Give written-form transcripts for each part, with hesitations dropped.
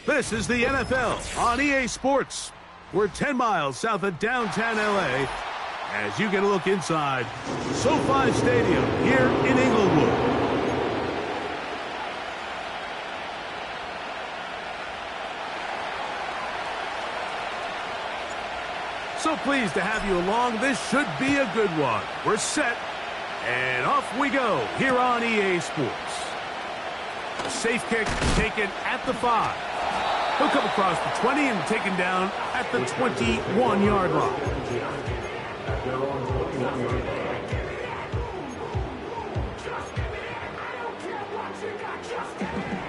This is the NFL on EA Sports. We're 10 miles south of downtown LA as you get a look inside SoFi Stadium here in Inglewood. So pleased to have you along. This should be a good one. We're set, and off we go here on EA Sports. A safe kick taken at the 5. He'll come across the 20 and taken down at the 21-yard line.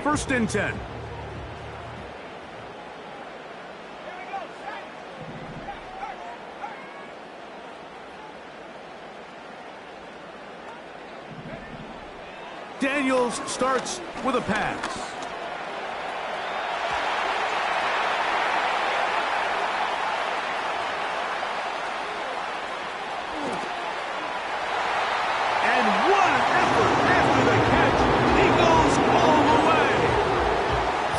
First and 10. Daniels starts with a pass. And what an effort after the catch. He goes all the way.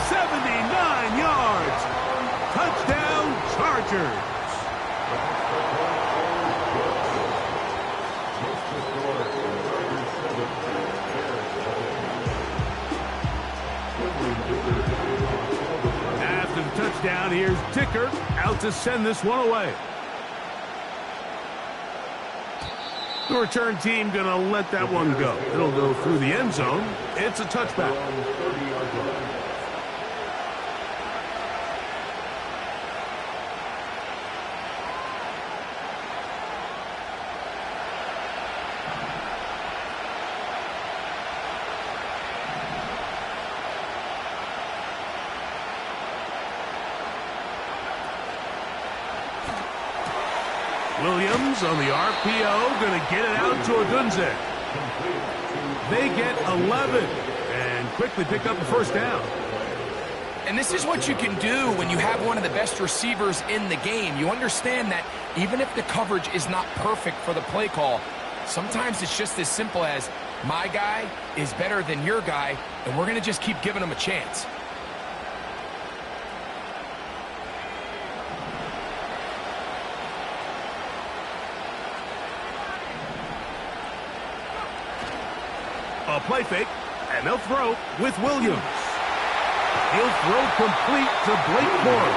79 yards. Touchdown, Chargers. After the touchdown, here's Dicker out to send this one away. The return team going to let that one go. It'll go through the end zone. It's a touchback. Williams on the RPO, going to get it out to Odunze. They get 11 and quickly pick up the first down. And this is what you can do when you have one of the best receivers in the game. You understand that even if the coverage is not perfect for the play call, sometimes it's just as simple as my guy is better than your guy, and we're going to just keep giving him a chance. A play fake, and they'll throw with Williams. He'll throw complete to Blake Moore.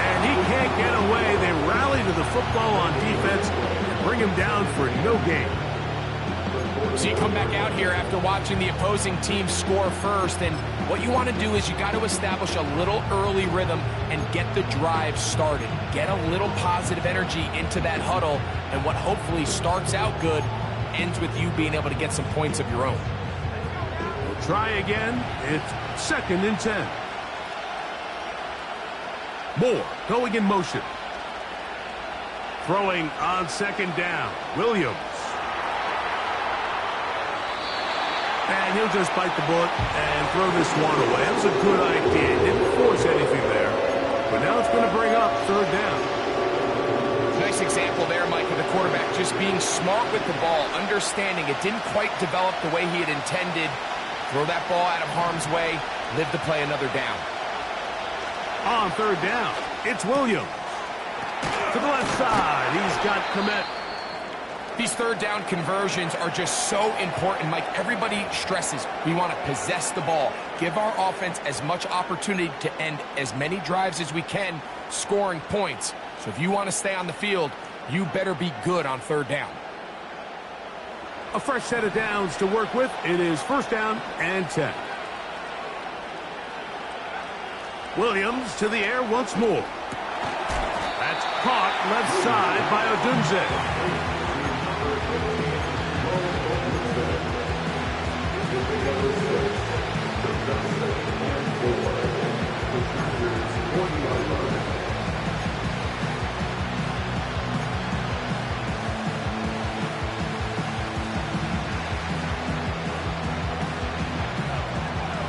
And he can't get away. They rally to the football on defense and bring him down for no gain. So you come back out here after watching the opposing team score first, and what you want to do is you got to establish a little early rhythm and get the drive started. Get a little positive energy into that huddle, and what hopefully starts out good ends with you being able to get some points of your own. We'll try again. It's second and 10. Moore going in motion. Throwing on second down. Williams. And he'll just bite the bullet and throw this one away. That was a good idea. Didn't force anything there. But now it's going to bring up third down. Nice example there, Mike, of the quarterback just being smart with the ball, understanding it didn't quite develop the way he had intended. Throw that ball out of harm's way, live to play another down. On third down, it's Williams. To the left side, he's got Komet. These third down conversions are just so important, Mike. Everybody stresses we want to possess the ball, give our offense as much opportunity to end as many drives as we can, scoring points. So if you want to stay on the field, you better be good on third down. A fresh set of downs to work with. It is first down and 10. Williams to the air once more. That's caught left side by Odunze.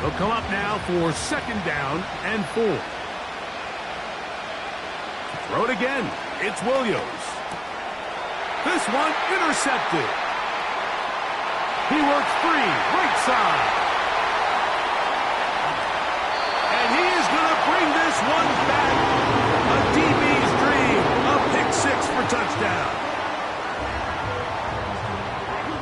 They'll come up now for second down and 4. Throw it again. It's Williams. This one intercepted. He works free, right side. And he is one back. A DB's dream. A pick six for touchdown.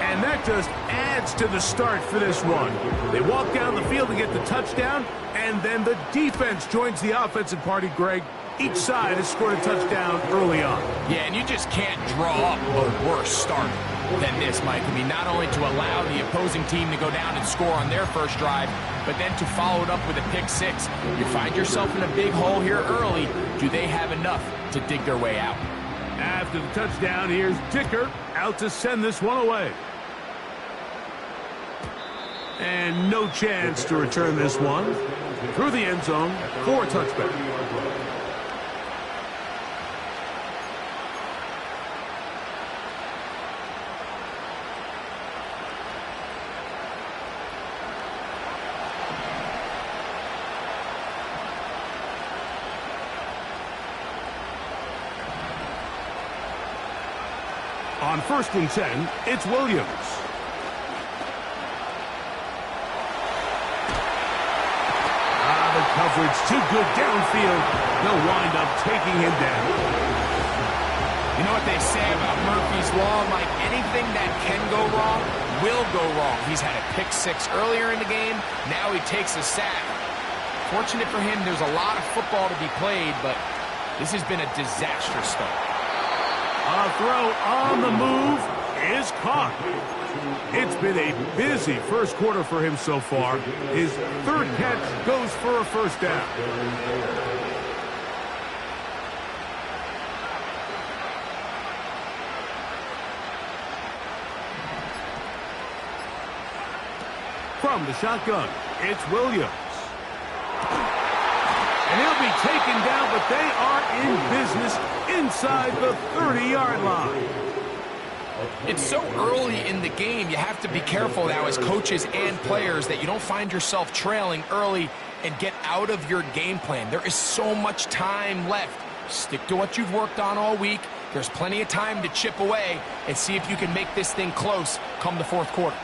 And that just adds to the start for this one. They walk down the field to get the touchdown, and then the defense joins the offensive party, Greg. Each side has scored a touchdown early on. Yeah, and you just can't draw up a worse start than this, Mike. I mean, not only to allow the opposing team to go down and score on their first drive, but then to follow it up with a pick six. You find yourself in a big hole here early. Do they have enough to dig their way out? After the touchdown, here's Dicker out to send this one away. And no chance to return this one. Through the end zone for a touchback. On 1st and 10, it's Williams. The coverage too good downfield. They'll wind up taking him down. You know what they say about Murphy's Law, Mike? Anything that can go wrong will go wrong. He's had a pick six earlier in the game. Now he takes a sack. Fortunate for him, there's a lot of football to be played, but this has been a disastrous start. A throw on the move is caught. It's been a busy first quarter for him so far. His third catch goes for a first down. From the shotgun, it's Williams. And he'll be taken down, but they are in business inside the 30-yard line. It's so early in the game, you have to be careful now as coaches and players that you don't find yourself trailing early and get out of your game plan. There is so much time left. Stick to what you've worked on all week. There's plenty of time to chip away and see if you can make this thing close come the fourth quarter.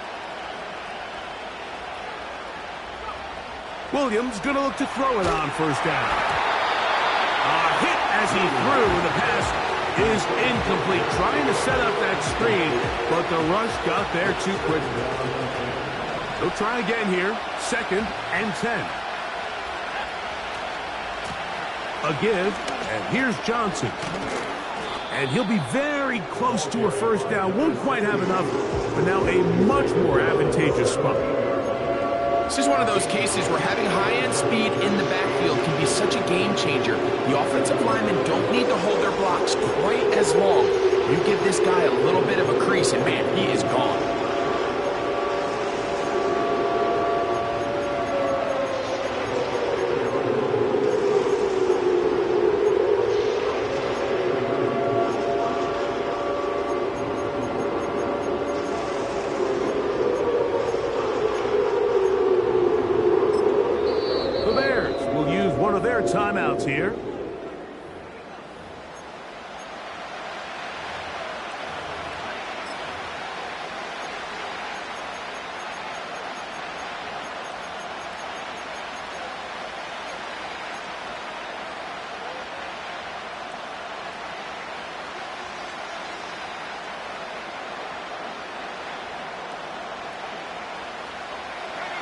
Williams going to look to throw it on first down. A hit as he threw. The pass is incomplete. Trying to set up that screen, but the rush got there too quickly. They'll try again here. 2nd and 10. A give, and here's Johnson. And he'll be very close to a first down. Won't quite have enough, but now a much more advantageous spot. This is one of those cases where having high-end speed in the backfield can be such a game changer. The offensive linemen don't need to hold their blocks quite as long. You give this guy a little bit of a crease, and man, he is gone. Timeouts here.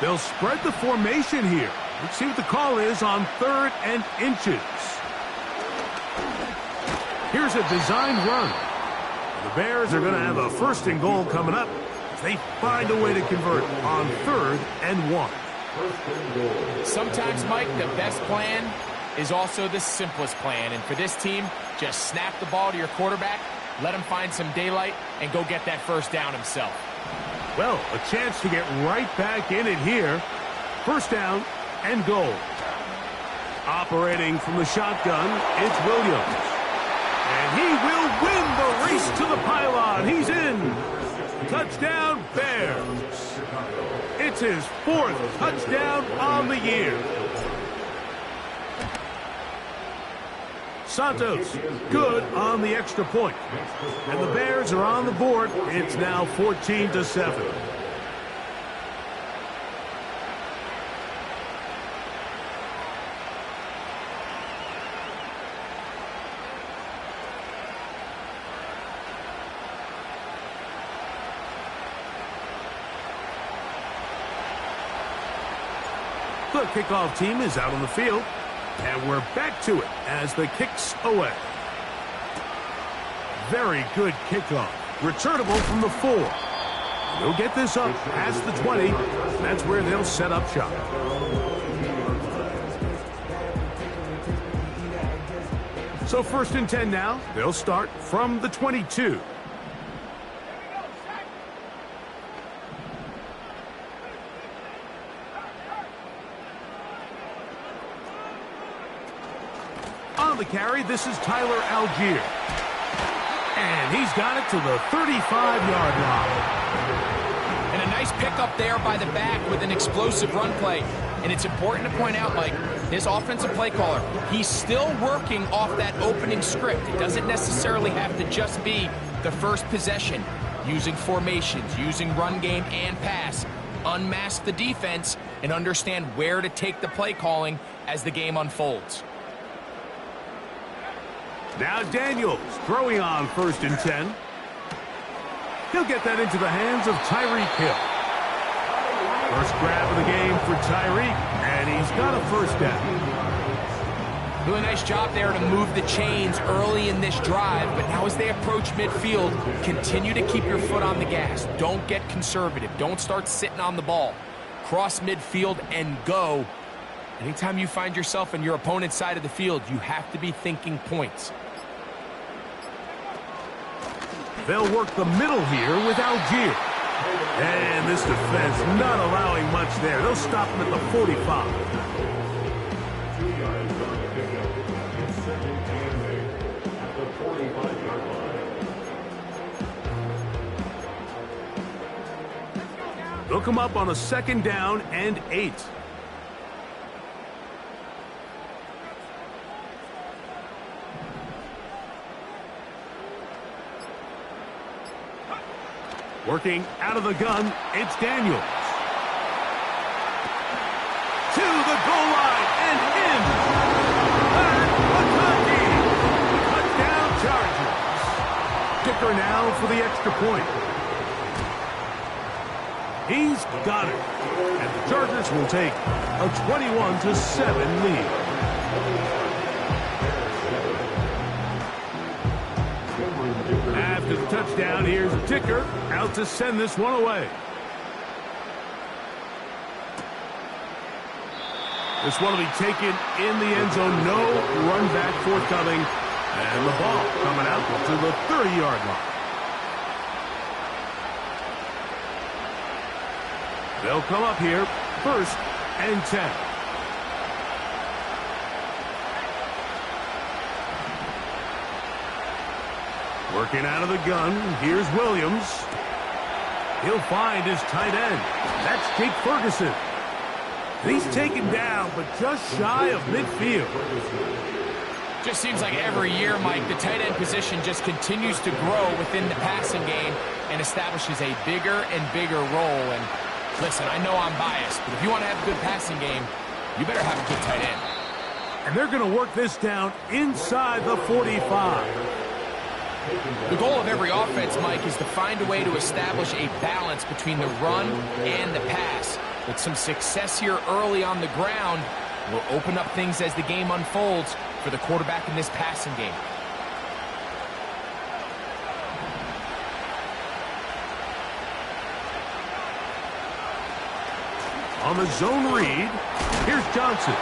They'll spread the formation here. Let's see what the call is on 3rd and inches. Here's a design run. The Bears are going to have a 1st and goal coming up as they find a way to convert on 3rd and 1. Sometimes, Mike, the best plan is also the simplest plan. And for this team, just snap the ball to your quarterback, let him find some daylight, and go get that first down himself. Well, a chance to get right back in it here. 1st down and goal. Operating from the shotgun, it's Williams. And he will win the race to the pylon. He's in. Touchdown, Bears. It's his 4th touchdown on the year. Santos, good on the extra point. And the Bears are on the board. It's now 14-7. The kickoff team is out on the field. And we're back to it as the kick's away. Very good kickoff. Returnable from the 4. They'll get this up past the 20. That's where they'll set up shop. So 1st and 10 now. They'll start from the 22. On the carry, this is Tyler Algier. And he's got it to the 35-yard line. And a nice pickup there by the back with an explosive run play. And it's important to point out, Mike, his offensive play caller, he's still working off that opening script. It doesn't necessarily have to just be the first possession. Using formations, using run game and pass. Unmask the defense and understand where to take the play calling as the game unfolds. Now Daniels throwing on 1st and 10. He'll get that into the hands of Tyreek Hill. First grab of the game for Tyreek, and he's got a first down. Really nice job there to move the chains early in this drive, but now as they approach midfield, continue to keep your foot on the gas. Don't get conservative. Don't start sitting on the ball. Cross midfield and go. Anytime you find yourself on your opponent's side of the field, you have to be thinking points. They'll work the middle here with Algier. And this defense not allowing much there. They'll stop him at the 45. They'll come up on a 2nd down and 8. Working out of the gun, it's Daniels. To the goal line and in. And McConkey. Touchdown Chargers. Kicker now for the extra point. He's got it. And the Chargers will take a 21-7 lead. After the touchdown, here's a ticker out to send this one away. This one will be taken in the end zone. No run back forthcoming. And the ball coming out to the 30-yard line. They'll come up here 1st and 10. Working out of the gun, here's Williams. He'll find his tight end. That's Jake Ferguson. He's taken down, but just shy of midfield. Just seems like every year, Mike, the tight end position just continues to grow within the passing game and establishes a bigger and bigger role. And listen, I know I'm biased, but if you want to have a good passing game, you better have a good tight end. And they're going to work this down inside the 45. The goal of every offense, Mike, is to find a way to establish a balance between the run and the pass. With some success here early on the ground, will open up things as the game unfolds for the quarterback in this passing game. On the zone read, here's Johnson.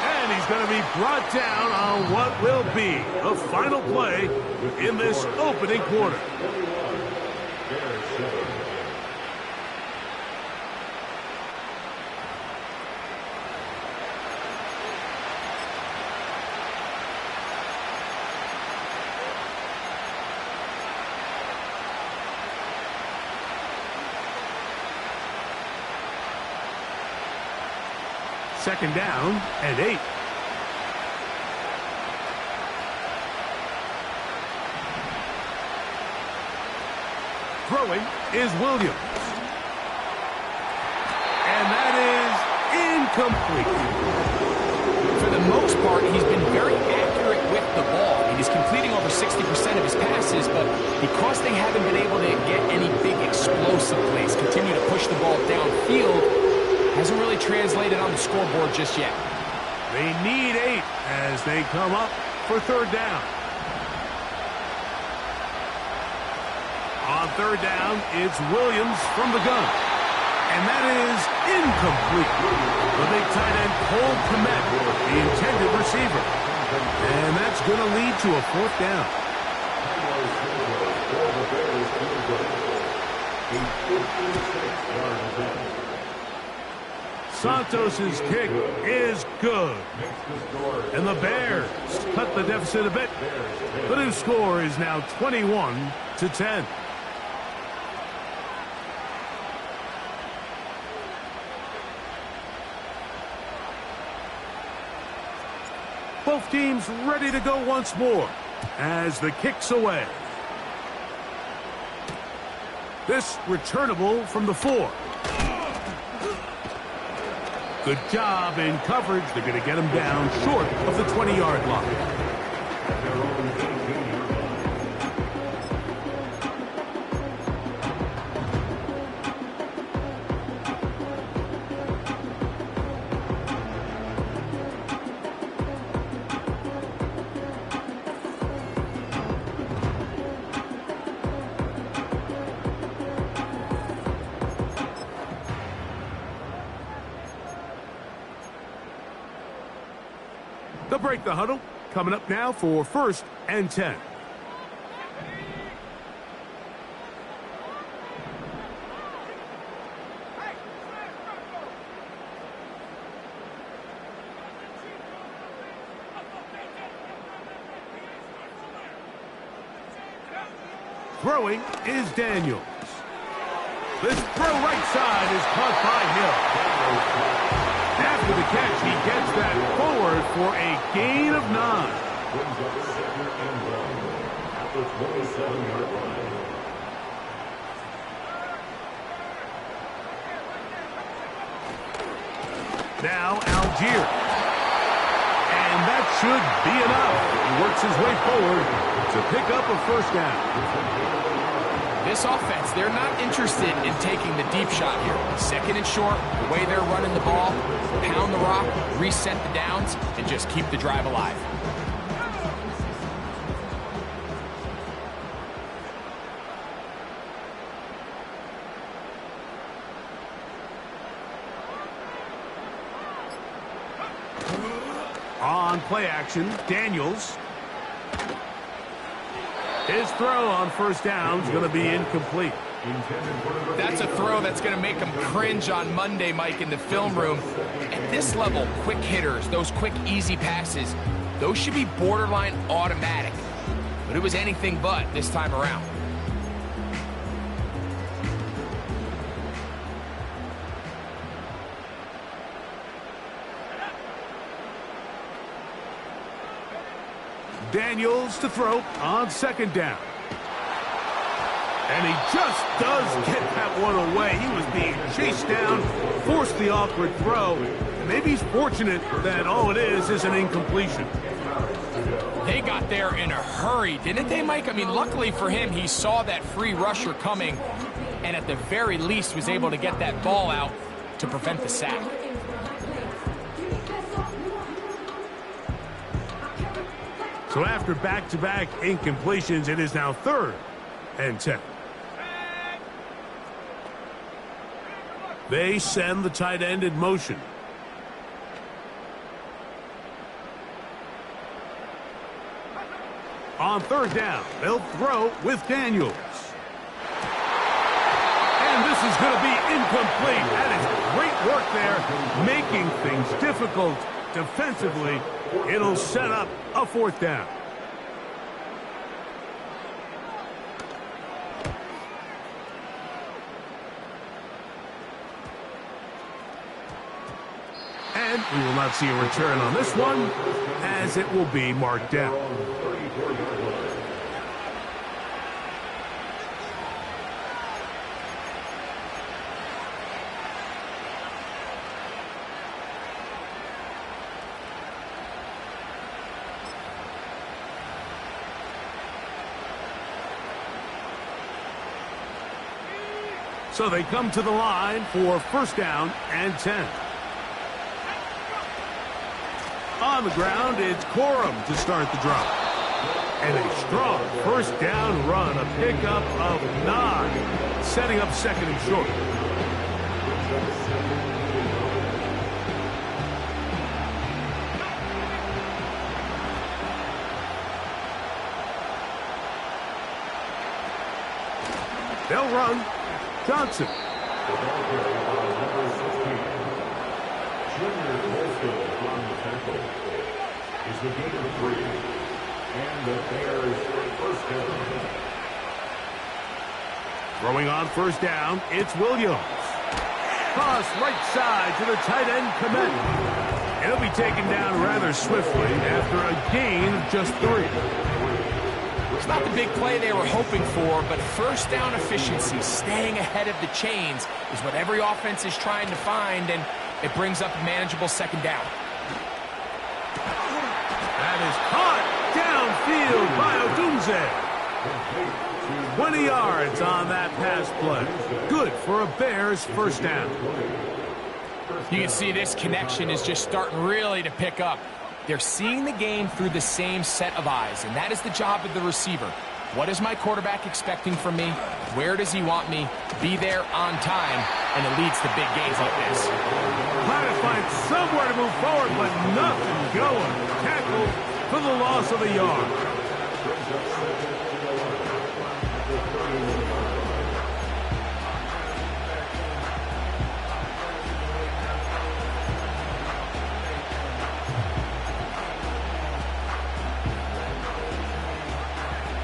And he's going to be brought down on what will be the final play in this opening quarter. Second down and 8. Throwing is Williams. And that is incomplete. For the most part, he's been very accurate with the ball. And he's completing over 60% of his passes, but because they haven't been able to get any big explosive plays, continue to push the ball downfield, Hasn't really translated on the scoreboard just yet. They need 8 as they come up for third down. On third down, it's Williams from the gun. And that is incomplete. The big tight end, Cole Kmet, the intended receiver. And that's going to lead to a fourth down. Santos's kick is good. And the Bears cut the deficit a bit. The new score is now 21-10. Both teams ready to go once more as the kick's away. This returnable from the 4. Good job in coverage. They're going to get him down short of the 20-yard line. They'll break the huddle. Coming up now for 1st and 10. Throwing is Daniels. This throw right side is caught by Hill. After the catch, he gets that forward for a gain of 9. Now Algier. And that should be enough. He works his way forward to pick up a first down. This offense, they're not interested in taking the deep shot here. 2nd and short, the way they're running the ball, pound the rock, reset the downs, and just keep the drive alive. On play action, Daniels. His throw on first down is going to be incomplete. That's a throw that's going to make him cringe on Monday, Mike, in the film room. At this level, quick hitters, those quick, easy passes, those should be borderline automatic. But it was anything but this time around. Daniels to throw on 2nd down. And he just does get that one away. He was being chased down, forced the awkward throw. And maybe he's fortunate that all it is an incompletion. They got there in a hurry, didn't they, Mike? I mean, luckily for him, he saw that free rusher coming and at the very least was able to get that ball out to prevent the sack. So after back-to-back incompletions, it is now 3rd and 10. They send the tight end in motion. On 3rd down, they'll throw with Daniels. And this is going to be incomplete. That is great work there, making things difficult defensively. It'll set up a 4th down. And we will not see a return on this one, as it will be marked down. So they come to the line for first down and 10. On the ground, it's Corum to start the drive. And a strong first down run, a pickup of 9, setting up second and short. They'll run. Johnson. Is the gain of 3. And the Bears first down. Throwing on first down, it's Williams. Toss right side to the tight end, Komet. He'll be taken down rather swiftly after a gain of just 3. It's not the big play they were hoping for, but first down efficiency, staying ahead of the chains, is what every offense is trying to find, and it brings up a manageable second down. That is caught downfield by Odunze. 20 yards on that pass play. Good for a Bears first down. You can see this connection is just starting really to pick up. They're seeing the game through the same set of eyes, and that is the job of the receiver. What is my quarterback expecting from me? Where does he want me? Be there on time, and it leads to big gains like this. Trying to find somewhere to move forward, but nothing going. Tackled for the loss of a yard.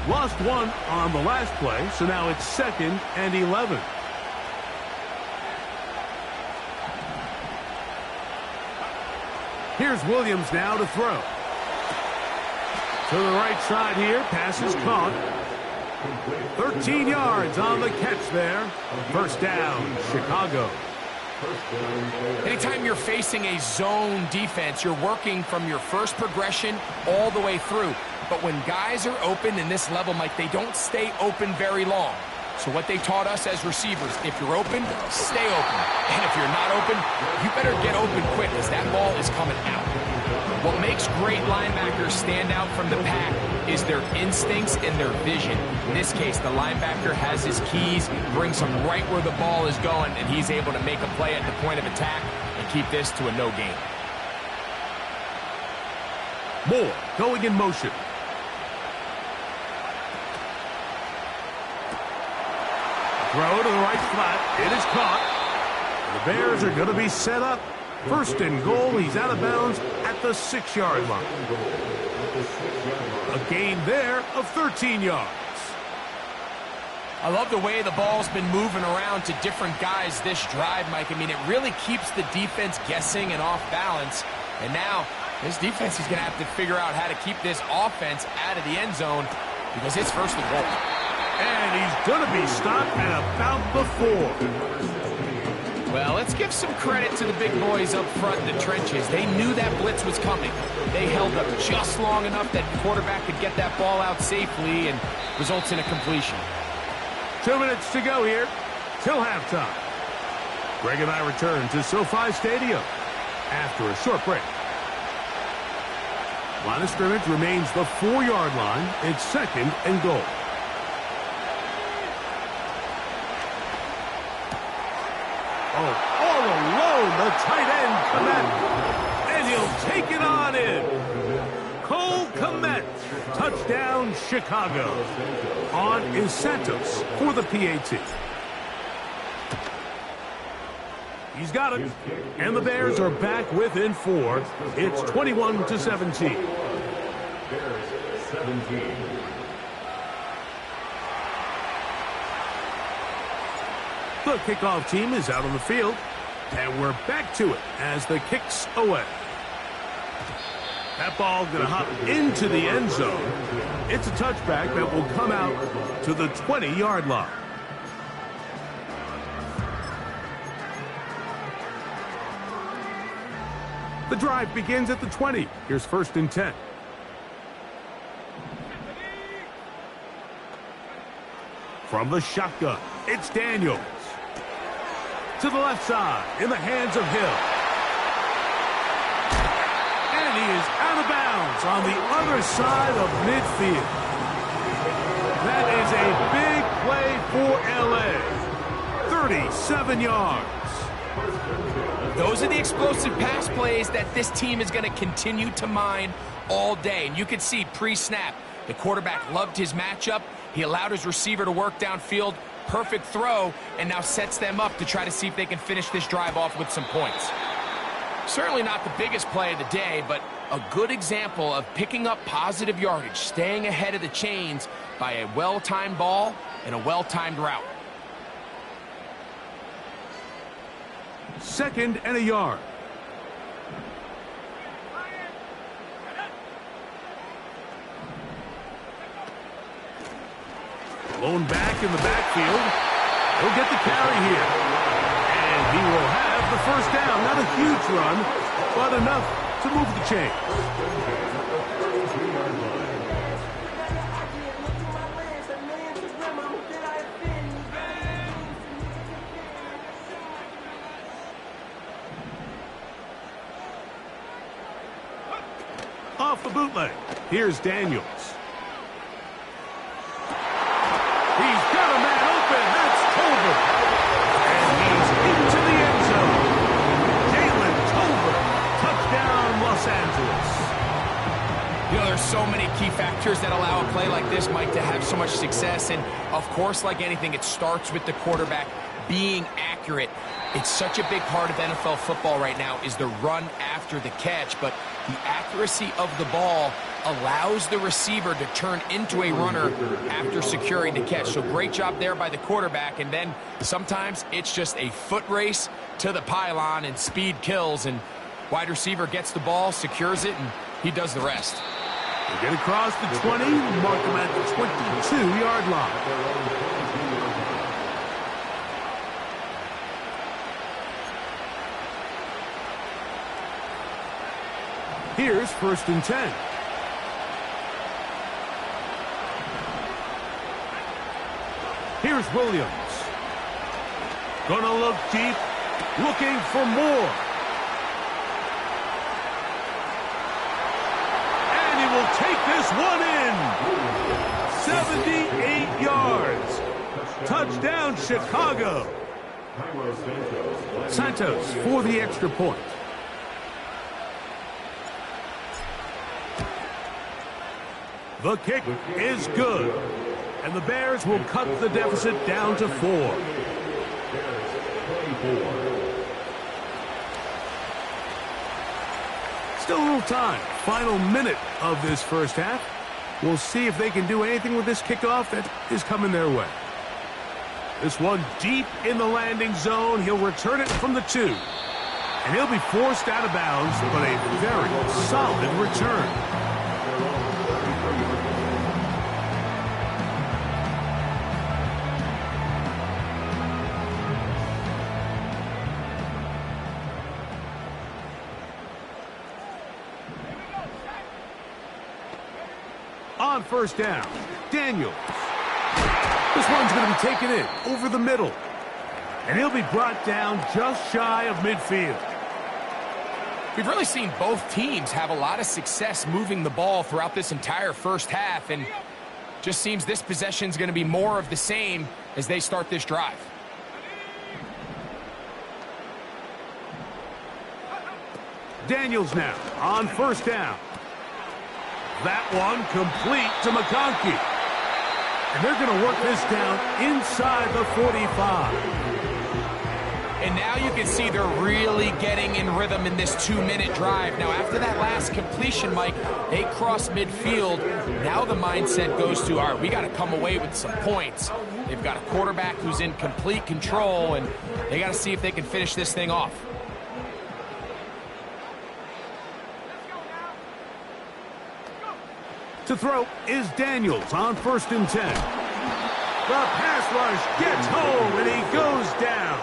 Lost 1 on the last play, so now it's 2nd and 11. Here's Williams now to throw. To the right side here, pass is caught. 13 yards on the catch there. First down, Chicago. Anytime you're facing a zone defense, you're working from your first progression all the way through. But when guys are open in this level, Mike, they don't stay open very long. So what they taught us as receivers, if you're open, stay open. And if you're not open, you better get open quick as that ball is coming out. What makes great linebackers stand out from the pack is their instincts and their vision. In this case, the linebacker has his keys, brings him right where the ball is going, and he's able to make a play at the point of attack and keep this to a no gain. Moore going in motion. Throw to the right flat. It is caught. The Bears are going to be set up. First and goal. He's out of bounds at the 6-yard line. A gain there of 13 yards. I love the way the ball's been moving around to different guys this drive, Mike. I mean, it really keeps the defense guessing and off balance. And now, this defense is going to have to figure out how to keep this offense out of the end zone because it's first and goal. And he's going to be stopped at about the 4. Well, let's give some credit to the big boys up front in the trenches. They knew that blitz was coming. They held up just long enough that the quarterback could get that ball out safely and results in a completion. 2 minutes to go here till halftime. Greg and I return to SoFi Stadium after a short break. Line of scrimmage remains the 4-yard line. It's 2nd and goal. Oh, all alone, the tight end, Komet. And he'll take it on in. Cole Komet. Touchdown, Chicago. On is Santos for the PAT. He's got it. And the Bears are back within 4. It's 21-17. Bears 17. The kickoff team is out on the field, and we're back to it as the kick's away. That ball going to hop into the end zone. It's a touchback that will come out to the 20-yard line. The drive begins at the 20. Here's 1st and 10. From the shotgun, it's Daniels. To the left side, in the hands of Hill. And he is out of bounds on the other side of midfield. That is a big play for L.A. 37 yards. Those are the explosive pass plays that this team is going to continue to mine all day. And you can see pre-snap, the quarterback loved his matchup. He allowed his receiver to work downfield. Perfect throw, and now sets them up to try to see if they can finish this drive off with some points. Certainly not the biggest play of the day, but a good example of picking up positive yardage, staying ahead of the chains by a well-timed ball and a well-timed route. 2nd and a yard. Blown back in the backfield. He'll get the carry here. And he will have the first down. Not a huge run, but enough to move the chain. Off the bootleg. Here's Daniels. He's got a man open. That's Tolbert. And he's into the end zone. Jalen Tolbert. Touchdown, Los Angeles. You know, there's so many key factors that allow a play like this, Mike, to have so much success. And, of course, like anything, it starts with the quarterback being accurate. It's such a big part of NFL football right now is the run after the catch. But the accuracy of the ball allows the receiver to turn into a runner after securing the catch. So great job there by the quarterback. And then sometimes it's just a foot race to the pylon and speed kills. And wide receiver gets the ball, secures it, and he does the rest. They get across the 20, mark them at the 22-yard line. Here's 1st and 10. Here's Williams. Gonna look deep, looking for more. And he will take this one in. 78 yards. Touchdown, Chicago. Santos for the extra point. The kick is good, and the Bears will cut the deficit down to 4. Still a little time. Final minute of this first half. We'll see if they can do anything with this kickoff that is coming their way. This one deep in the landing zone. He'll return it from the 2. And he'll be forced out of bounds, but a very solid return. On 1st down, Daniels. This one's going to be taken in over the middle. And he'll be brought down just shy of midfield. We've really seen both teams have a lot of success moving the ball throughout this entire first half. And just seems this possession's going to be more of the same as they start this drive. Daniels now on 1st down. That one complete to McConkey. And they're going to work this down inside the 45. And now you can see they're really getting in rhythm in this 2-minute drive. Now, after that last completion, Mike, they cross midfield. Now the mindset goes to, all right, we got to come away with some points. They've got a quarterback who's in complete control, and they got to see if they can finish this thing off. To throw is Daniels on 1st and 10. The pass rush gets home, and he goes down.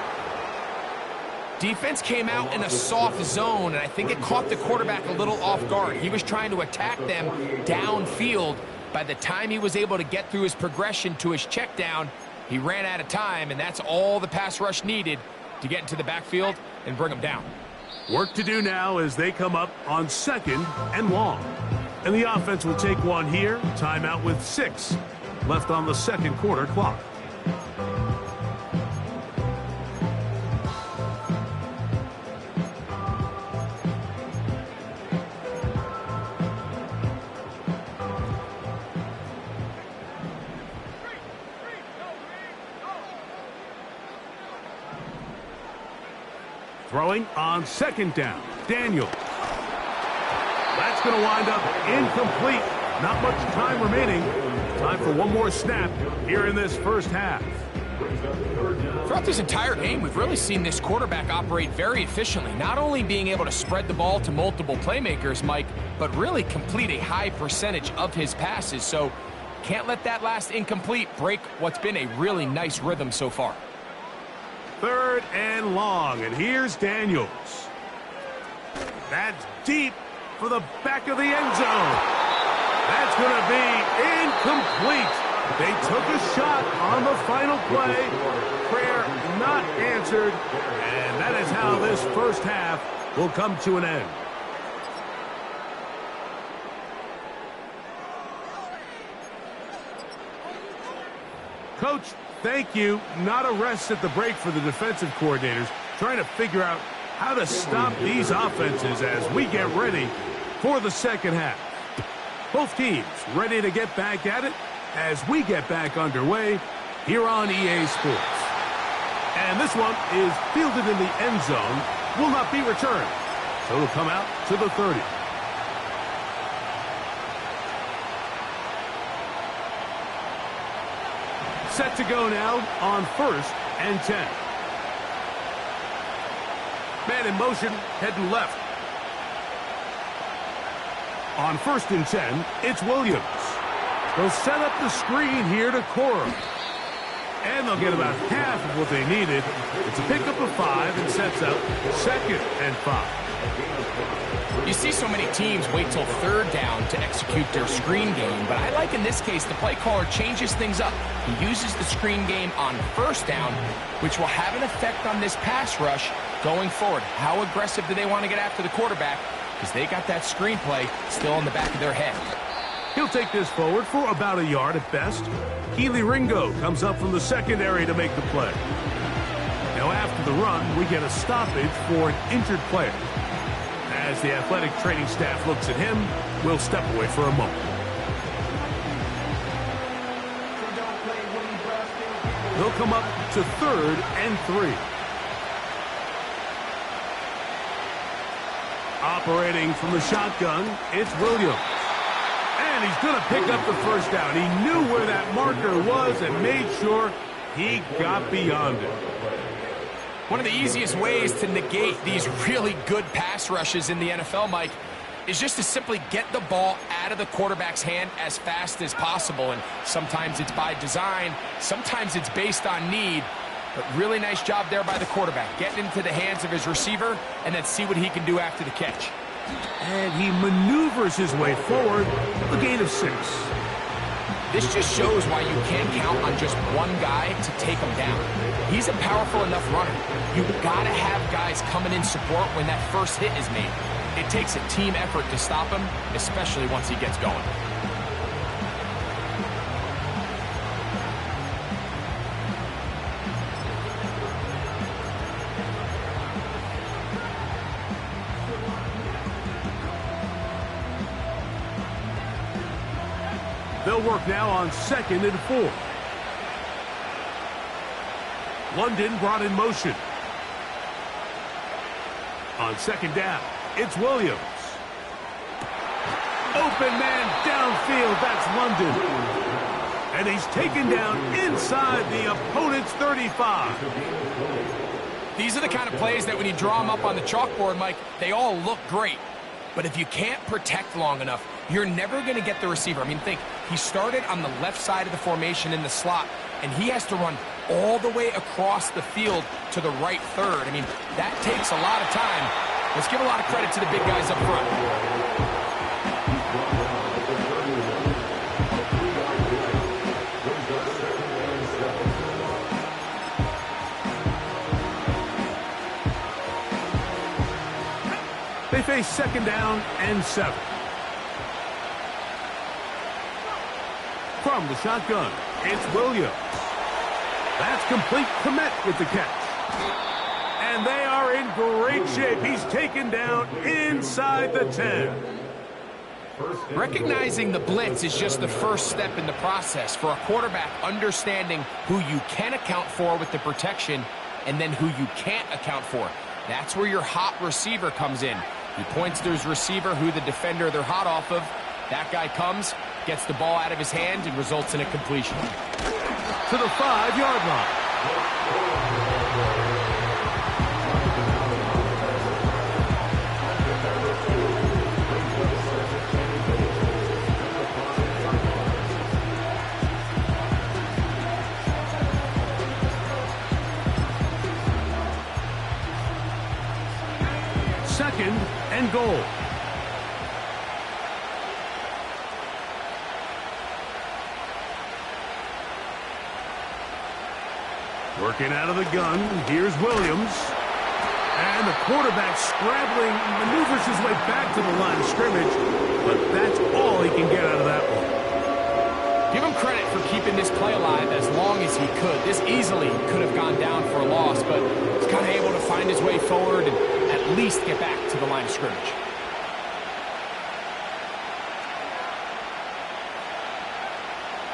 Defense came out in a soft zone, and I think it caught the quarterback a little off guard. He was trying to attack them downfield. By the time he was able to get through his progression to his check down, he ran out of time, and that's all the pass rush needed to get into the backfield and bring them down. Work to do now as they come up on 2nd and long. And the offense will take one here. Timeout with 6 left on the second quarter clock. Throwing on 2nd down. Daniels. That's going to wind up incomplete. Not much time remaining. Time for one more snap here in this first half. Throughout this entire game, we've really seen this quarterback operate very efficiently, not only being able to spread the ball to multiple playmakers, Mike, but really complete a high percentage of his passes. So can't let that last incomplete break what's been a really nice rhythm so far. 3rd and long, and here's Daniels. That's deep for the back of the end zone. That's going to be incomplete. They took a shot on the final play. Prayer not answered, and that is how this first half will come to an end. Coach, thank you. Not a rest at the break for the defensive coordinators, trying to figure out how to stop these offenses as we get ready for the second half. Both teams ready to get back at it as we get back underway here on EA Sports. And this one is fielded in the end zone, will not be returned. So it'll come out to the 30. Set to go now on 1st and 10. Man in motion, heading left. On 1st and 10, it's Williams. They'll set up the screen here to Cora. And they'll get about half of what they needed. It's a pickup of 5 and sets up 2nd and 5. You see so many teams wait till 3rd down to execute their screen game, but I like in this case the play caller changes things up. He uses the screen game on 1st down, which will have an effect on this pass rush going forward. How aggressive do they want to get after the quarterback? Because they got that screen play still in the back of their head. He'll take this forward for about a yard at best. Keely Ringo comes up from the secondary to make the play. Now after the run, we get a stoppage for an injured player. As the athletic training staff looks at him, we'll step away for a moment. They'll come up to 3rd and 3. Operating from the shotgun, it's Williams. And he's going to pick up the 1st down. He knew where that marker was and made sure he got beyond it. One of the easiest ways to negate these really good pass rushes in the NFL, Mike, is just to simply get the ball out of the quarterback's hand as fast as possible. And sometimes it's by design, sometimes it's based on need. But really nice job there by the quarterback, getting into the hands of his receiver and then see what he can do after the catch. And he maneuvers his way forward, a gain of 6. This just shows why you can't count on just one guy to take him down. He's a powerful enough runner. You've got to have guys coming in support when that first hit is made. It takes a team effort to stop him, especially once he gets going. They'll work now on 2nd and 4. London brought in motion. On 2nd down, it's Williams. Open man downfield, that's London. And he's taken down inside the opponent's 35. These are the kind of plays that when you draw them up on the chalkboard, Mike, they all look great. But if you can't protect long enough, you're never going to get the receiver. I mean, think, he started on the left side of the formation in the slot, and he has to run all the way across the field to the right 3rd. I mean, that takes a lot of time. Let's give a lot of credit to the big guys up front. They face second down and 7. From the shotgun, it's Williams. That's complete. Komet with the catch. And they are in great shape. He's taken down inside the 10. Recognizing the blitz is just the first step in the process for a quarterback, understanding who you can account for with the protection and then who you can't account for. That's where your hot receiver comes in. He points to his receiver, who the defender they're hot off of. That guy comes, gets the ball out of his hand, and results in a completion. To the 5-yard line. Second and goal. Working out of the gun, here's Williams. And the quarterback scrambling, maneuvers his way back to the line of scrimmage, but that's all he can get out of that one. Give him credit for keeping this play alive as long as he could. This easily could have gone down for a loss, but he's kind of able to find his way forward and at least get back to the line of scrimmage.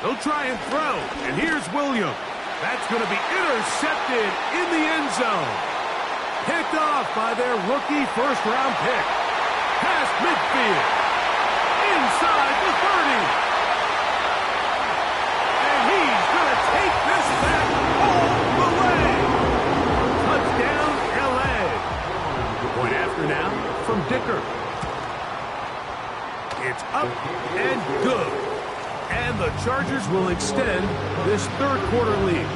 They'll try and throw, and here's Williams. That's going to be intercepted in the end zone. Picked off by their rookie first-round pick. Past midfield. Inside the 30. And he's going to take this back all the way. Touchdown, L.A. Point after now from Dicker. It's up and good. And the Chargers will extend this third-quarter lead.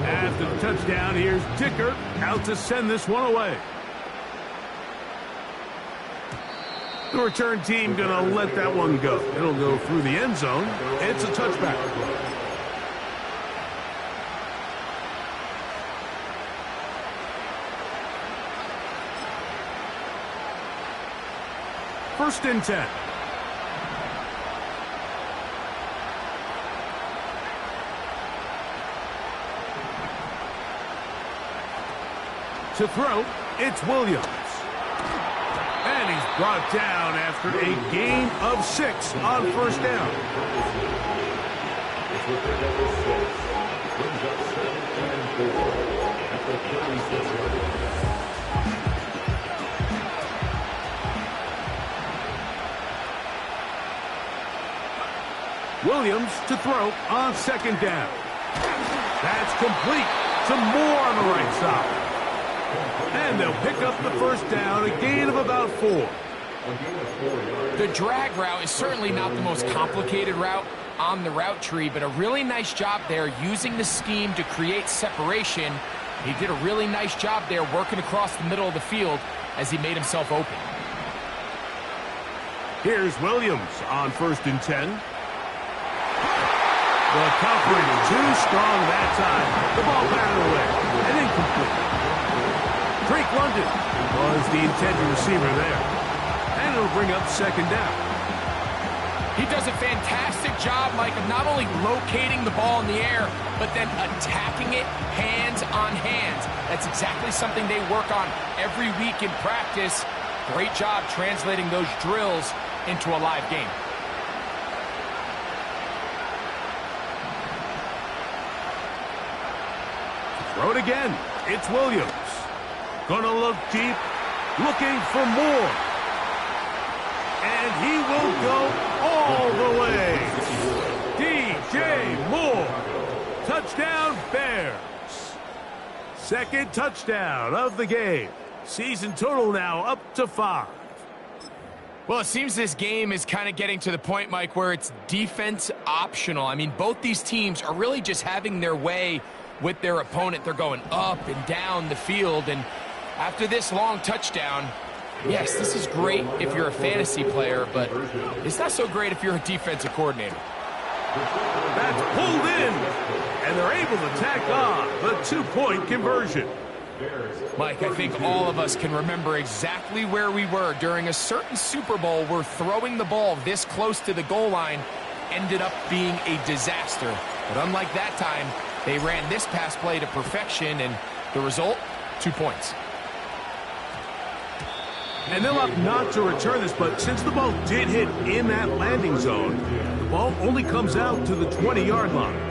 After the touchdown, here's Dicker out to send this one away. The return team going to let that one go. It'll go through the end zone. It's a touchback. First and 10. To throw, it's Williams. And he's brought down after a gain of 6 on first down. Williams to throw on second down. That's complete to Moore on the right side. And they'll pick up the first down, a gain of about 4. The drag route is certainly not the most complicated route on the route tree, but a really nice job there using the scheme to create separation. He did a really nice job there working across the middle of the field as he made himself open. Here's Williams on first and 10. The coverage too strong that time. The ball batted away and incomplete. Drake London was the intended receiver there. And it'll bring up second down. He does a fantastic job, Mike, of not only locating the ball in the air, but then attacking it hands on hands. That's exactly something they work on every week in practice. Great job translating those drills into a live game. Throw it again. It's Williams. Gonna look deep, looking for more. And he will go all the way. DJ Moore. Touchdown, Bears. Second touchdown of the game. Season total now up to 5. Well, it seems this game is kind of getting to the point, Mike, where it's defense optional. I mean, both these teams are really just having their way with their opponent. They're going up and down the field, and after this long touchdown, yes, this is great if you're a fantasy player, but it's not so great if you're a defensive coordinator. That's pulled in, And they're able to tack on the 2-point conversion. Mike, I think all of us can remember exactly where we were during a certain Super Bowl where throwing the ball this close to the goal line ended up being a disaster. But unlike that time, they ran this pass play to perfection, and the result, 2 points. And they'll opt not to return this, but since the ball did hit in that landing zone, the ball only comes out to the 20-yard line.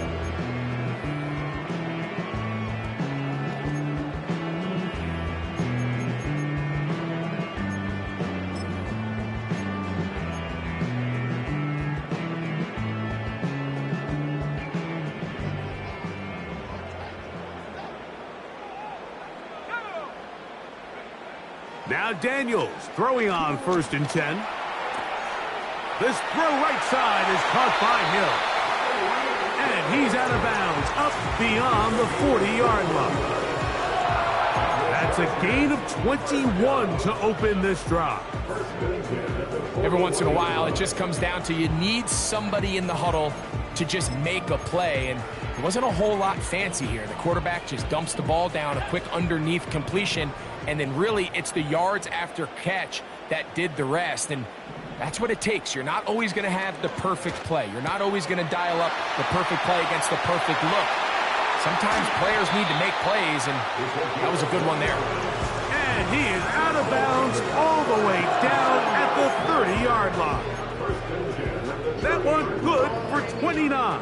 Now Daniels throwing on 1st and 10. This throw right side is caught by Hill. And he's out of bounds up beyond the 40-yard line. That's a gain of 21 to open this drive. Every once in a while, it just comes down to you need somebody in the huddle to just make a play. And it wasn't a whole lot fancy here. The quarterback just dumps the ball down, a quick underneath completion, and then really it's the yards after catch that did the rest. And that's what it takes. You're not always going to have the perfect play. You're not always going to dial up the perfect play against the perfect look. Sometimes players need to make plays, and that was a good one there. And he is out of bounds all the way down at the 30-yard line. That one good for 29.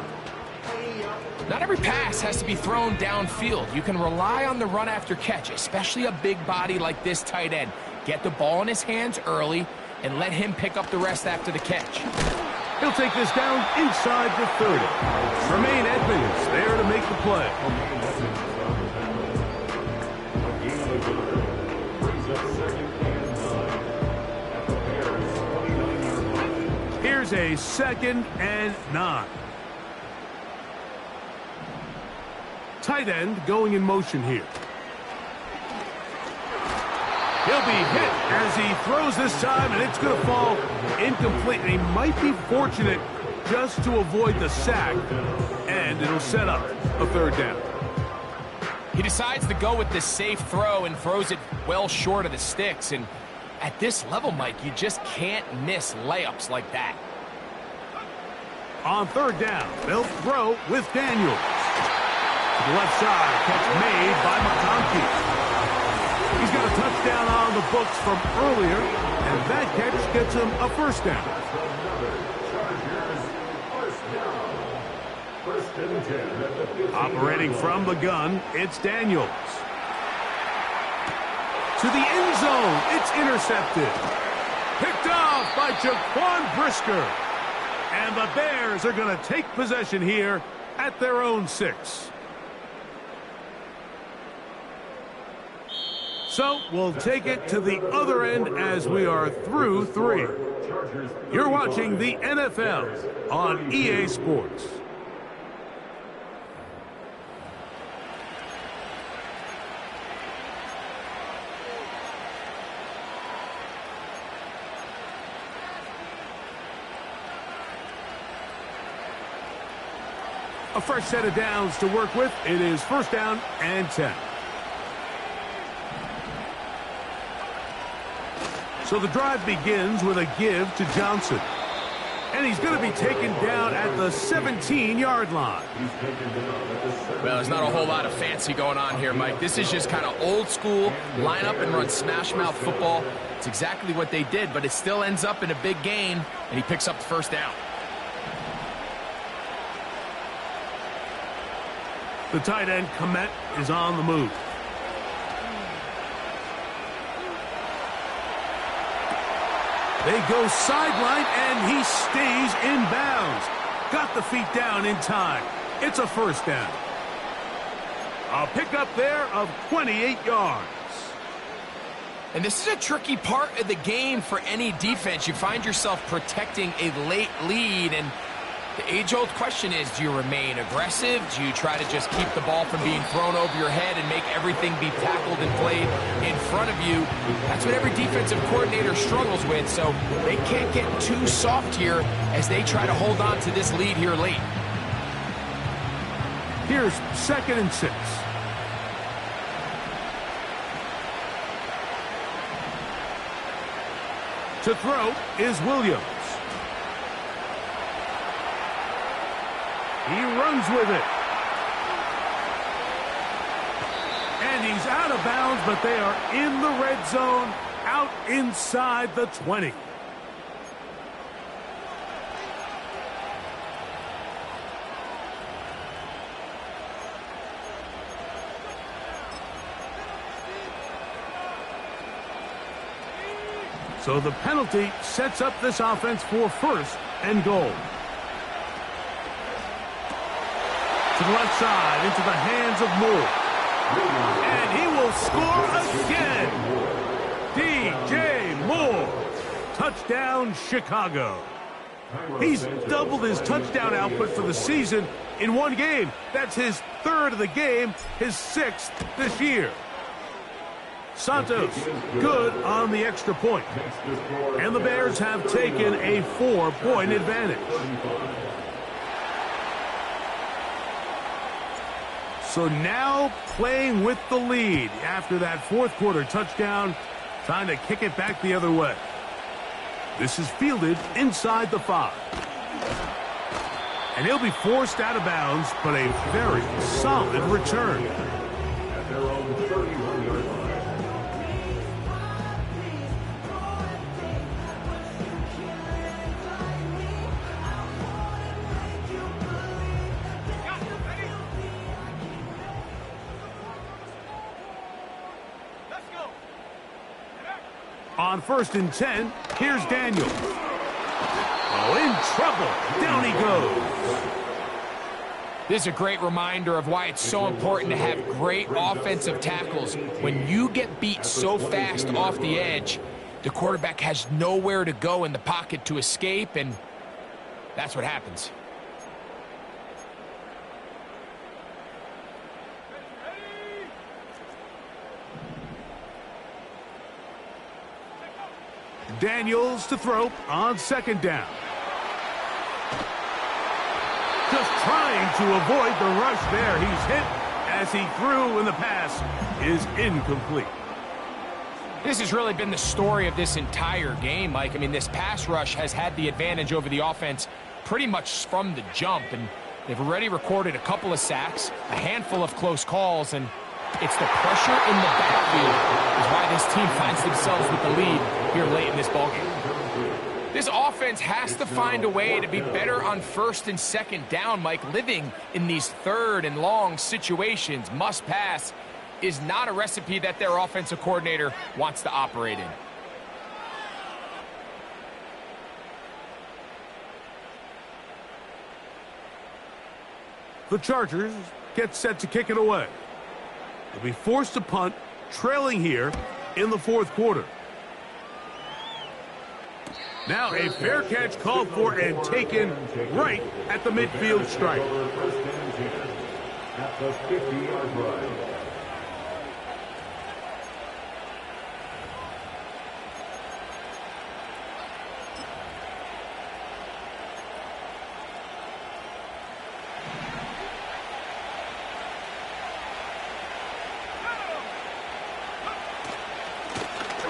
Not every pass has to be thrown downfield. You can rely on the run after catch, especially a big body like this tight end. Get the ball in his hands early and let him pick up the rest after the catch. He'll take this down inside the 30. Tremaine Edmonds there to make the play. Here's a 2nd and 9. Tight end going in motion here. He'll be hit as he throws this time, and it's going to fall incomplete. And he might be fortunate just to avoid the sack, and it'll set up a 3rd down. He decides to go with the safe throw and throws it well short of the sticks. And at this level, Mike, you just can't miss layups like that. On 3rd down, they'll throw with Daniels. To the left side, catch made by McConkey. He's got a touchdown on the books from earlier, and that catch gets him a 1st down. Operating from the gun, it's Daniels. To the end zone, it's intercepted. Picked off by Jaquan Brisker. And the Bears are going to take possession here at their own 6. So we'll take it to the other end as we are through 3. You're watching the NFL on EA Sports. A fresh set of downs to work with. It is 1st down and 10. So the drive begins with a give to Johnson. And he's going to be taken down at the 17-yard line. Well, there's not a whole lot of fancy going on here, Mike. This is just kind of old school, line up and run smash mouth football. It's exactly what they did, but it still ends up in a big gain, and he picks up the 1st down. The tight end, Komet, is on the move. They go sideline, and he stays in bounds. Got the feet down in time. It's a 1st down. A pickup there of 28 yards. And this is a tricky part of the game for any defense. You find yourself protecting a late lead, and the age-old question is, do you remain aggressive? Do you try to just keep the ball from being thrown over your head and make everything be tackled and played in front of you? That's what every defensive coordinator struggles with, so they can't get too soft here as they try to hold on to this lead here late. Here's 2nd and 6. To throw is Williams. He runs with it. And he's out of bounds, but they are in the red zone, out inside the 20. So the penalty sets up this offense for 1st and goal. To the left side, into the hands of Moore. And he will score again. DJ Moore. Touchdown, Chicago. He's doubled his touchdown output for the season in one game. That's his 3rd of the game, his 6th this year. Santos, good on the extra point. And the Bears have taken a 4-point advantage. So now playing with the lead after that 4th quarter touchdown, trying to kick it back the other way. This is fielded inside the 5. And he'll be forced out of bounds, but a very solid return. At their own 31-yard line. On 1st and 10, here's Daniel. Oh, in trouble. Down he goes. This is a great reminder of why it's so important to have great offensive tackles. When you get beat so fast off the edge, the quarterback has nowhere to go in the pocket to escape, and that's what happens. Daniels to throw on 2nd down. Just trying to avoid the rush there. He's hit as he threw, and the pass is incomplete. This has really been the story of this entire game, Mike. I mean, this pass rush has had the advantage over the offense pretty much from the jump, and they've already recorded a couple of sacks, a handful of close calls, and it's the pressure in the backfield is why this team finds themselves with the lead here late in this ballgame. This offense has to find a way to be better on 1st and 2nd down, Mike. Living in these 3rd and long situations, must pass, is not a recipe that their offensive coordinator wants to operate in. The Chargers get set to kick it away. They'll be forced to punt, trailing here in the 4th quarter. Now a fair catch called for and taken right at the midfield stripe. At the 50-yard line.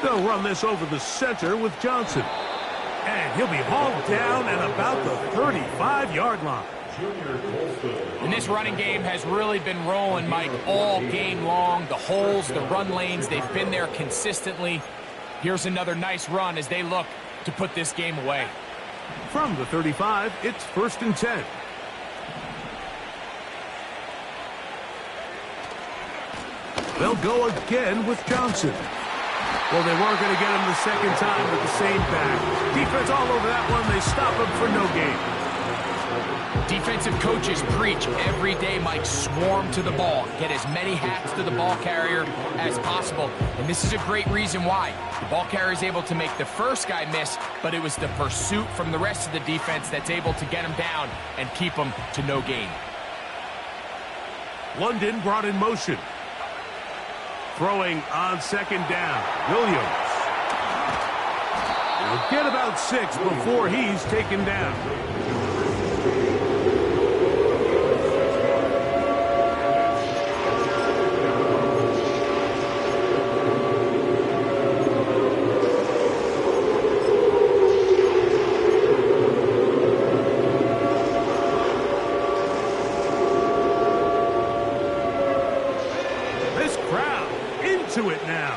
They'll run this over the center with Johnson. And he'll be hauled down at about the 35-yard line. And this running game has really been rolling, Mike, all game long. The holes, the run lanes, they've been there consistently. Here's another nice run as they look to put this game away. From the 35, it's 1st and 10. They'll go again with Johnson. Well, they weren't going to get him the 2nd time with the same back. Defense all over that one. They stop him for no gain. Defensive coaches preach every day, Mike, swarm to the ball. Get as many hats to the ball carrier as possible. And this is a great reason why. The ball carrier is able to make the first guy miss, but it was the pursuit from the rest of the defense that's able to get him down and keep him to no gain. London brought in motion. Throwing on 2nd down. Williams. He'll get about 6 before he's taken down. into it now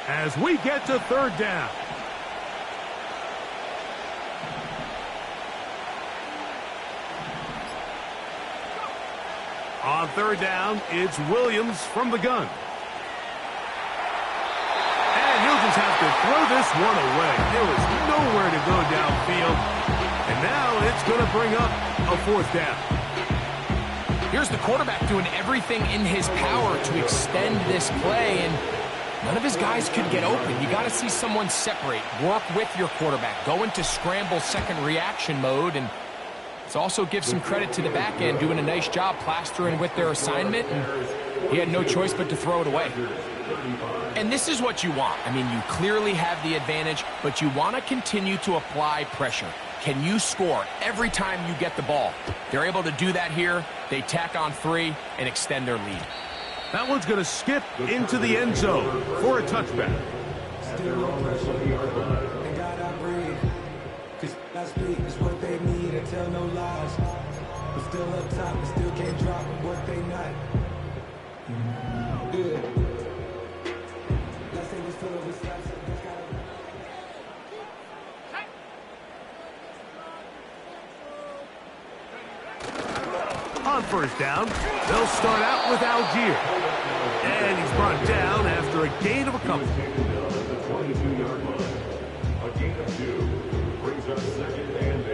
as we get to third down. On third down, it's Williams from the gun. And he'll just have to throw this one away. There was nowhere to go downfield. And now it's going to bring up a fourth down. Here's the quarterback doing everything in his power to extend this play, and none of his guys could get open. You got to see someone separate, work with your quarterback, go into scramble second reaction mode, and it also gives some credit to the back end doing a nice job plastering with their assignment, and he had no choice but to throw it away. And this is what you want. I mean, you clearly have the advantage, but you want to continue to apply pressure. Can you score every time you get the ball? They're able to do that here. They tack on 3 and extend their lead. That one's going to skip into the end zone for a touchback. Still on pressure, and God I breathe. Cause that speak is what they need, and tell no lies. But still up top, and still can't drop what they not. Good. Let's say this fill over slaps. On first down, they'll start out with Algier. And he's brought down after a gain of a couple. The 22-yard line. A gain of 2 brings up second and 8.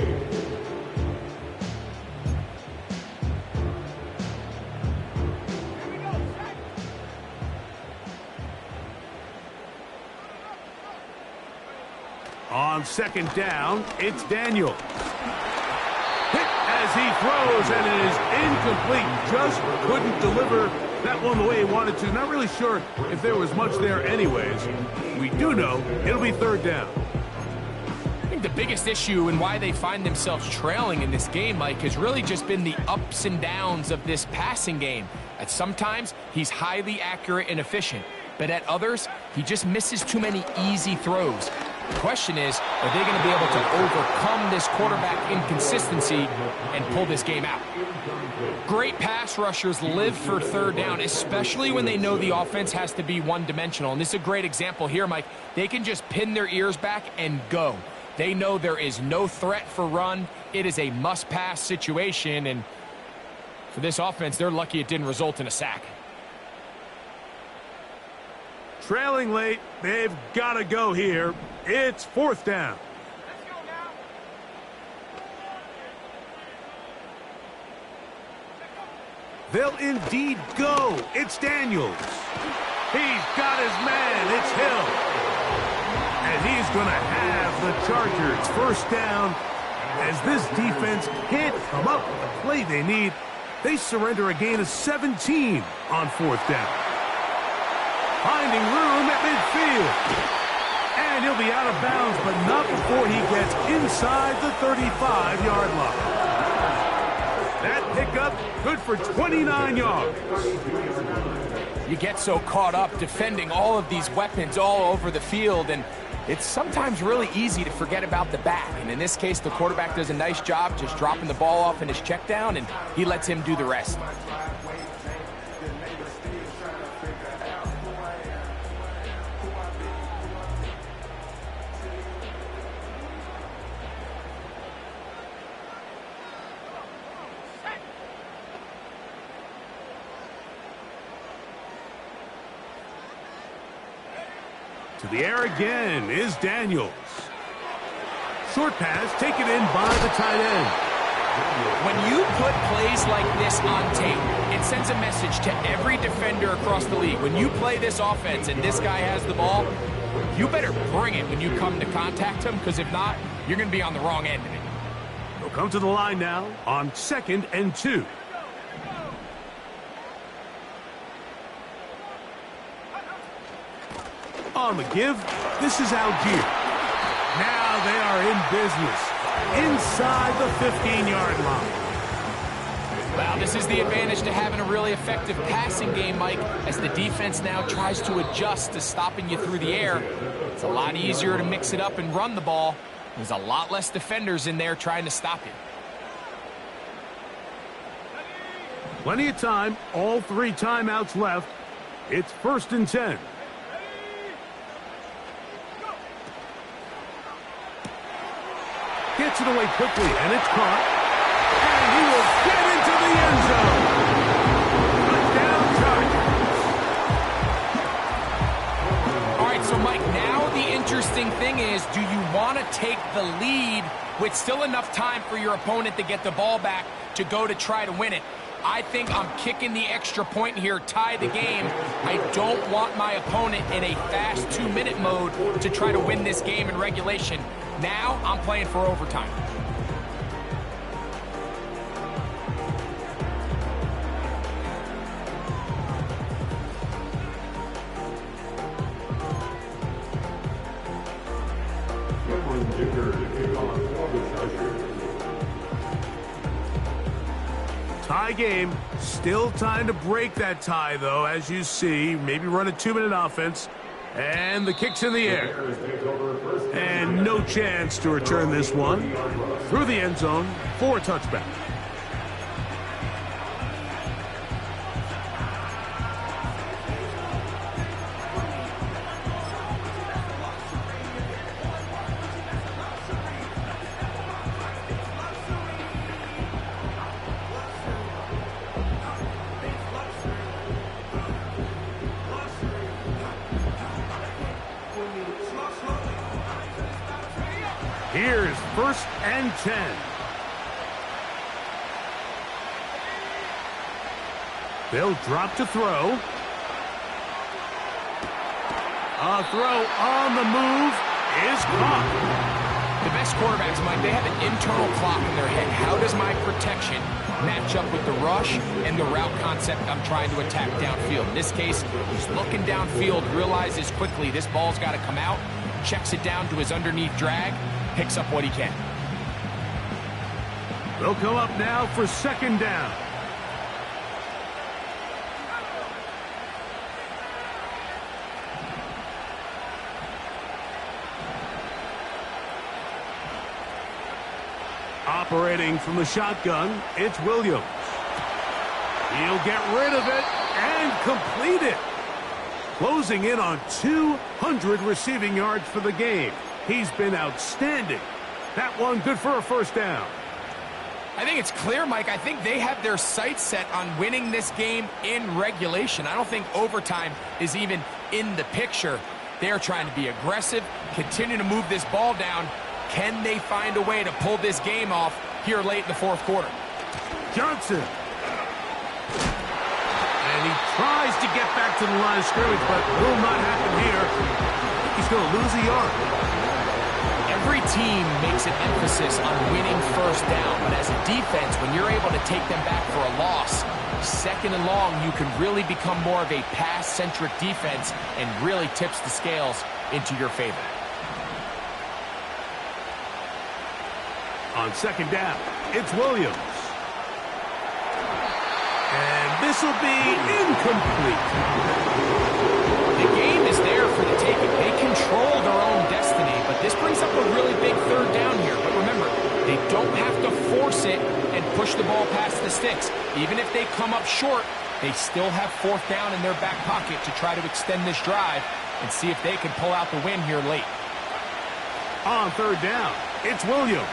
On second down, it's Daniel. Hit as he throws, and it is incomplete. Just couldn't deliver that one the way he wanted to. Not really sure if there was much there anyways. We do know it'll be third down. I think the biggest issue and why they find themselves trailing in this game, Mike, has really just been the ups and downs of this passing game. At sometimes, he's highly accurate and efficient, but at others, he just misses too many easy throws. The question is, are they going to be able to overcome this quarterback inconsistency and pull this game out? Great pass rushers live for third down, especially when they know the offense has to be one-dimensional. And this is a great example here, Mike. They can just pin their ears back and go. They know there is no threat for run. It is a must-pass situation, and for this offense, they're lucky it didn't result in a sack. Trailing late, they've got to go here. It's fourth down. Let's go now. They'll indeed go. It's Daniels. He's got his man. It's Hill. And he's going to have the Chargers first down. As this defense can't come up with the play they need, they surrender a gain of 17 on fourth down. Finding room at midfield. And he'll be out of bounds, but not before he gets inside the 35-yard line. That pickup good for 29 yards. You get so caught up defending all of these weapons all over the field, and it's sometimes really easy to forget about the back. And in this case, the quarterback does a nice job just dropping the ball off in his check down, and he lets him do the rest. To the air again is Daniels. Short pass taken in by the tight end. When you put plays like this on tape, it sends a message to every defender across the league. When you play this offense and this guy has the ball, you better bring it when you come to contact him, because if not, you're going to be on the wrong end of it. They'll come to the line now on 2nd and 2. On the give, this is Algier. Now they are in business inside the 15-yard line. Well, this is the advantage to having a really effective passing game, Mike, as the defense now tries to adjust to stopping you through the air. It's a lot easier to mix it up and run the ball. There's a lot less defenders in there trying to stop you. Plenty of time, all 3 timeouts left. It's 1st and 10. Gets it away quickly, and it's caught. And he will get into the end zone. Touchdown, Chargers. All right, so Mike, now the interesting thing is, do you want to take the lead with still enough time for your opponent to get the ball back to go to try to win it? I think I'm kicking the extra point here, tie the game. I don't want my opponent in a fast 2-minute mode to try to win this game in regulation. Now I'm playing for overtime. Tie game. Still time to break that tie, though, as you see. Maybe run a 2-minute offense. And the kick's in the air. And no chance to return this one. Through the end zone for a touchback. Here's 1st and 10. They'll drop to throw. A throw on the move is caught. The best quarterbacks, Mike, they have an internal clock in their head. How does my protection match up with the rush and the route concept I'm trying to attack downfield? In this case, he's looking downfield, realizes quickly this ball's got to come out, checks it down to his underneath drag, picks up what he can. They'll come up now for 2nd down. Operating from the shotgun, it's Williams. He'll get rid of it and complete it. Closing in on 200 receiving yards for the game. He's been outstanding. That one good for a 1st down. I think it's clear, Mike. I think they have their sights set on winning this game in regulation. I don't think overtime is even in the picture. They're trying to be aggressive, continue to move this ball down. Can they find a way to pull this game off here late in the 4th quarter? Johnson. And he tries to get back to the line of scrimmage, but will not happen here. He's going to lose a yard. Every team makes an emphasis on winning 1st down, but as a defense, when you're able to take them back for a loss, 2nd and long, you can really become more of a pass-centric defense and really tips the scales into your favor. On 2nd down, it's Williams. And this will be incomplete. The game is there for the taking. They control their own destiny, but this brings up a really big 3rd down here. But remember, they don't have to force it and push the ball past the sticks. Even if they come up short, they still have 4th down in their back pocket to try to extend this drive and see if they can pull out the win here late. On 3rd down, it's Williams.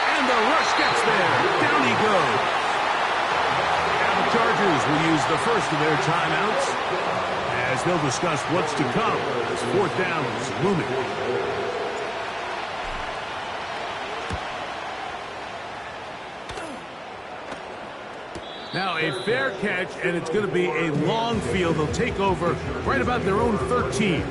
And the rush gets there. Down he goes. Now the Chargers will use the first of their timeouts as they'll discuss what's to come as 4th down is looming. Now a fair catch, and it's going to be a long field. They'll take over right about their own 13.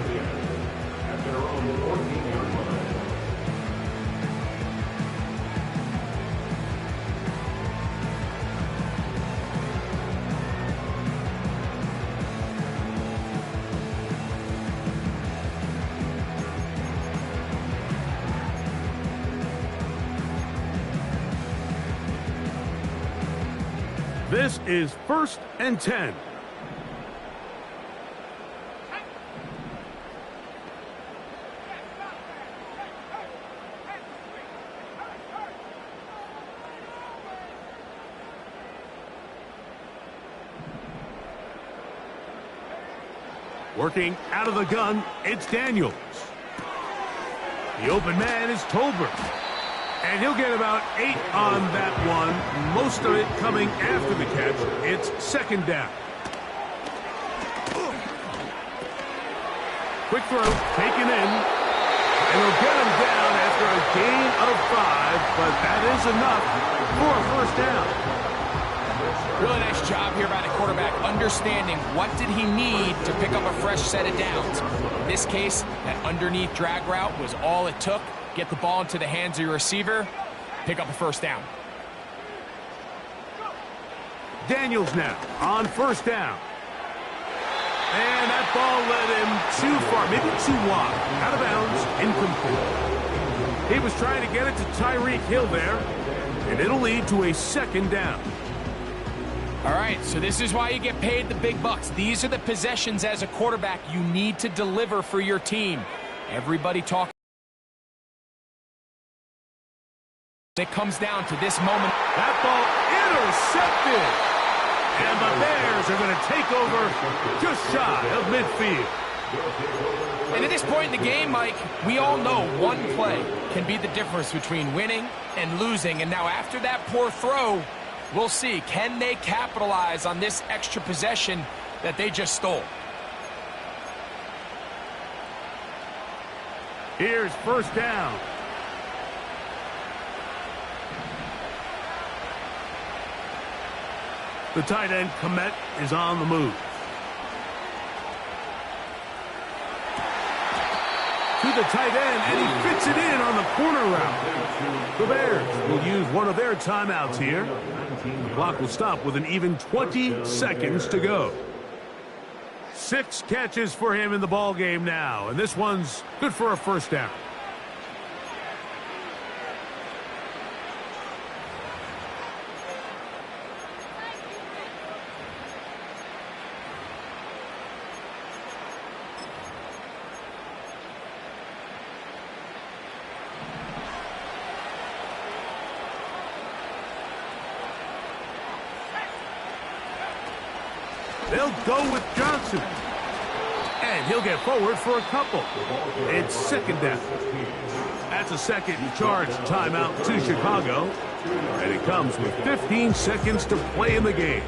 This is 1st and 10. Working out of the gun, it's Daniels. The open man is Tolbert. And he'll get about 8 on that one, most of it coming after the catch. It's second down. Quick throw, taken in. And he'll get him down after a gain of 5, but that is enough for a first down. Really nice job here by the quarterback, understanding what did he need to pick up a fresh set of downs. In this case, that underneath drag route was all it took. Get the ball into the hands of your receiver, pick up a first down. Daniels now on first down. And that ball led him too far, maybe too wide. Out of bounds, incomplete. He was trying to get it to Tyreek Hill there, and it'll lead to a second down. All right, so this is why you get paid the big bucks. These are the possessions as a quarterback you need to deliver for your team. Everybody talking. It comes down to this moment. That ball intercepted. And the Bears are going to take over just shy of midfield. And at this point in the game, Mike, we all know one play can be the difference between winning and losing. And now after that poor throw, we'll see, can they capitalize on this extra possession that they just stole? Here's first down. The tight end, Komet, is on the move. To the tight end, and he fits it in on the corner route. The Bears will use one of their timeouts here. The clock will stop with an even 20 seconds to go. 6 catches for him in the ball game now, and this one's good for a first down. They'll go with Johnson. And he'll get forward for a couple. It's second down. That's a second charge timeout to Chicago. And it comes with 15 seconds to play in the game.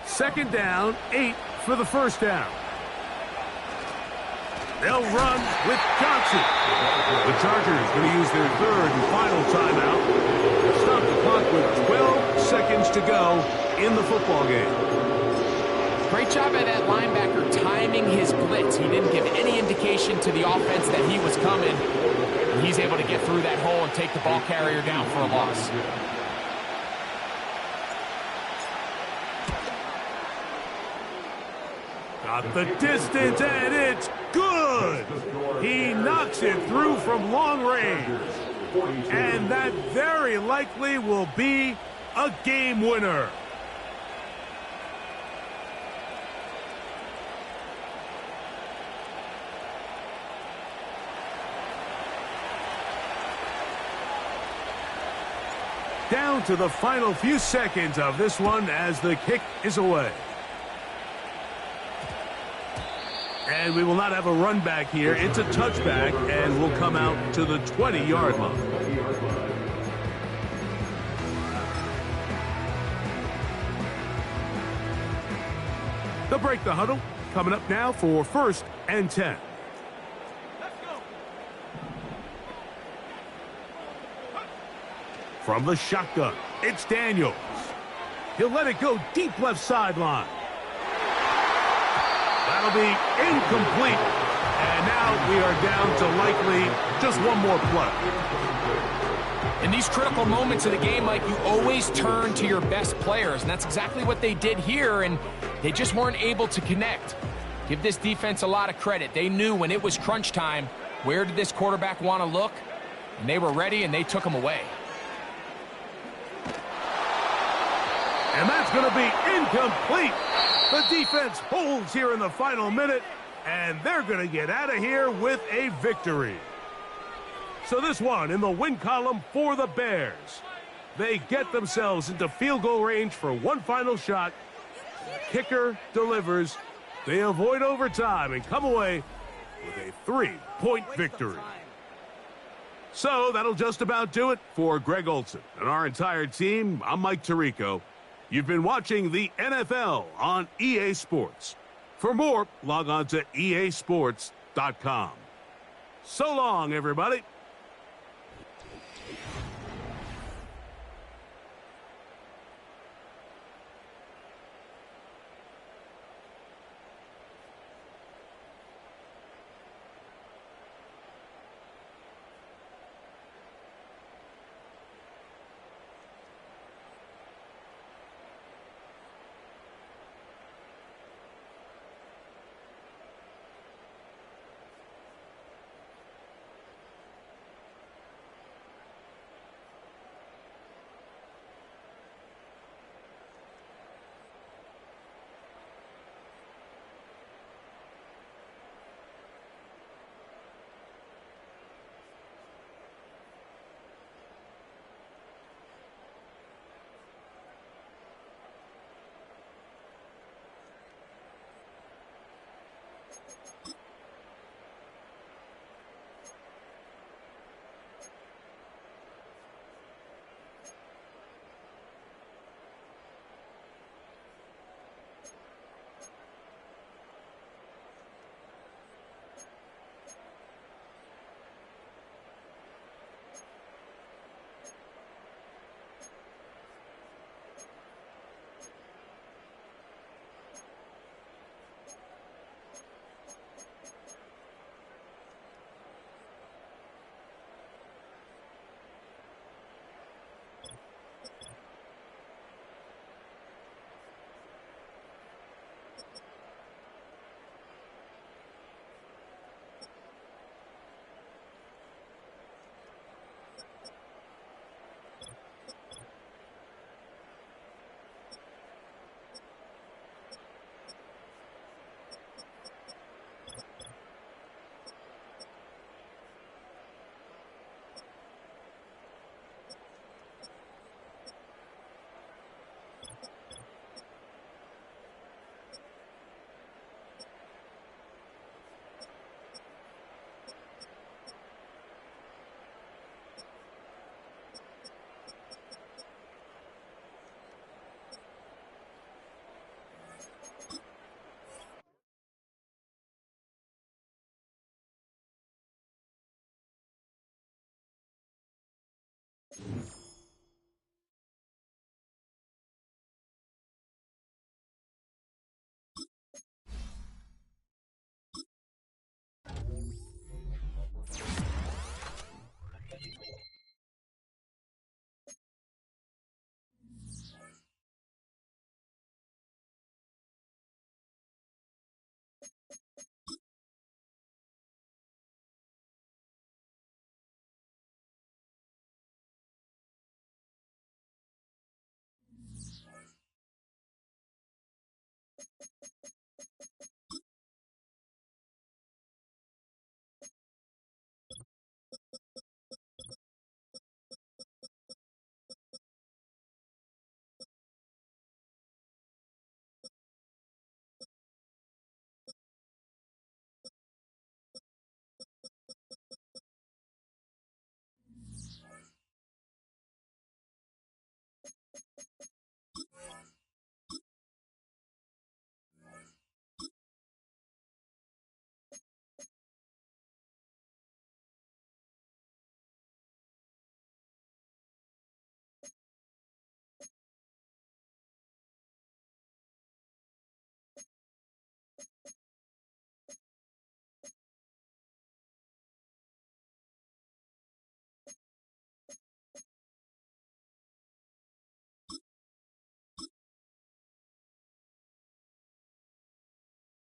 Second down, 8 for the first down. They'll run with Johnson. The Chargers going to use their third and final timeout. Stop the clock with 12 seconds to go in the football game. Great job by that linebacker timing his blitz. He didn't give any indication to the offense that he was coming. And he's able to get through that hole and take the ball carrier down for a loss. Got the distance, and it's good. He knocks it through from long range. And that very likely will be a game winner. Down to the final few seconds of this one as the kick is away. And we will not have a run back here. It's a touchback, and we'll come out to the 20-yard line. They'll break the huddle. Coming up now for 1st and 10. From the shotgun, it's Daniels. He'll let it go deep left sideline. That'll be incomplete. And now we are down to likely just one more play. In these critical moments of the game, Mike, you always turn to your best players, and that's exactly what they did here, and they just weren't able to connect. Give this defense a lot of credit. They knew when it was crunch time, where did this quarterback want to look? And they were ready, and they took them away. And that's going to be incomplete. The defense holds here in the final minute, and they're going to get out of here with a victory. So this one in the win column for the Bears. They get themselves into field goal range for one final shot. Kicker delivers. They avoid overtime and come away with a 3-point victory. So that'll just about do it for Greg Olson and our entire team. I'm Mike Tirico. You've been watching the NFL on EA Sports. For more, log on to easports.com. So long, everybody.